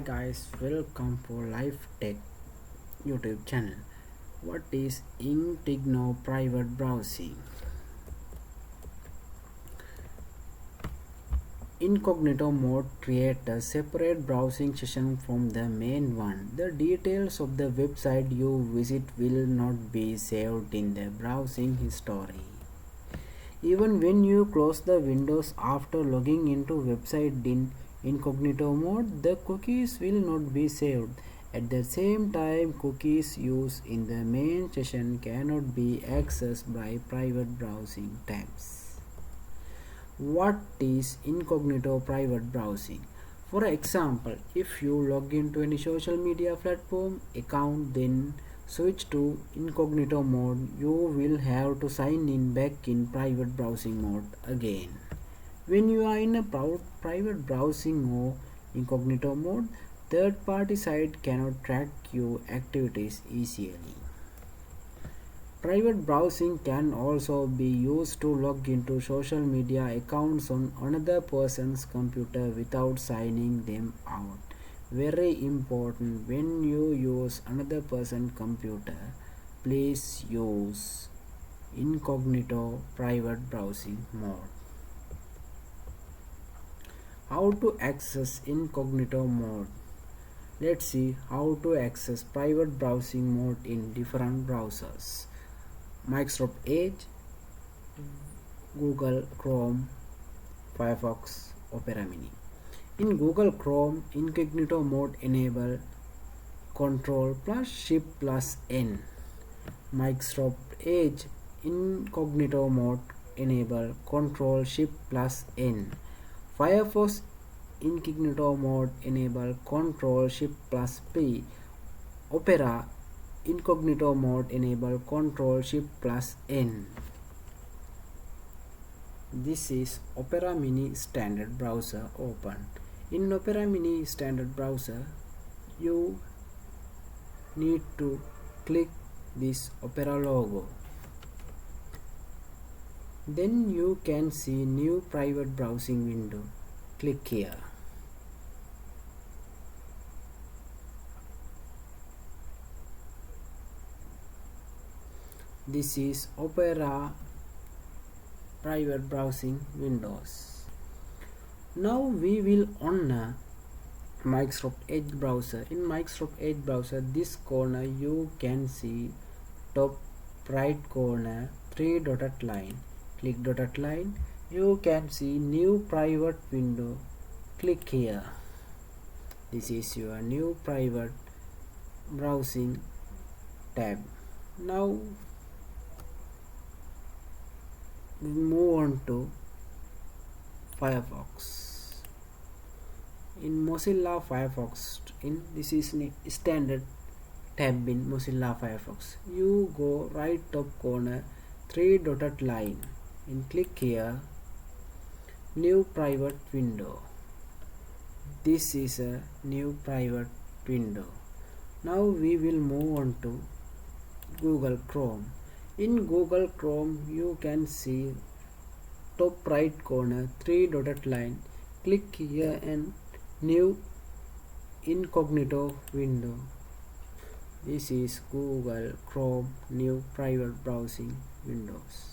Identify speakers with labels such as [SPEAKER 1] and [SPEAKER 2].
[SPEAKER 1] guys, welcome for Life Tech YouTube channel. What is Incognito private browsing? Incognito mode creates a separate browsing session from the main one. The details of the website you visit will not be saved in the browsing history. Even when you close the windows after logging into website in incognito mode, the cookies will not be saved. At the same time, cookies used in the main session cannot be accessed by private browsing tabs. What is incognito private browsing? For example, if you log into any social media platform account, then switch to incognito mode, you will have to sign in back in private browsing mode again. When you are in a private browsing or incognito mode, third-party site cannot track your activities easily. Private browsing can also be used to log into social media accounts on another person's computer without signing them out. Very important, when you use another person's computer, please use incognito private browsing mode. How to access incognito mode? Let's see how to access private browsing mode in different browsers. Microsoft Edge, Google Chrome, Firefox, Opera Mini. In Google Chrome, incognito mode enable Control plus Shift plus N. Microsoft Edge incognito mode enable Control Shift plus N. Firefox incognito mode enable Control Shift plus P. Opera incognito mode enable Control Shift plus N. This is Opera Mini standard browser open. In Opera Mini standard browser, you need to click this Opera logo. Then you can see new private browsing window. Click here. This is Opera private browsing windows. Now we will on Microsoft Edge browser. In Microsoft Edge browser, this corner you can see top right corner 3 dotted line. Click dotted line. You can see new private window. Click here. This is your new private browsing tab. Now we move on to Firefox. In Mozilla Firefox, this is standard tab in Mozilla Firefox. You go right top corner 3 dotted line and click here new private window. This is a new private window. Now we will move on to Google Chrome. In Google Chrome, you can see top right corner 3 dotted line. Click here and new incognito window. This is Google Chrome new private browsing windows.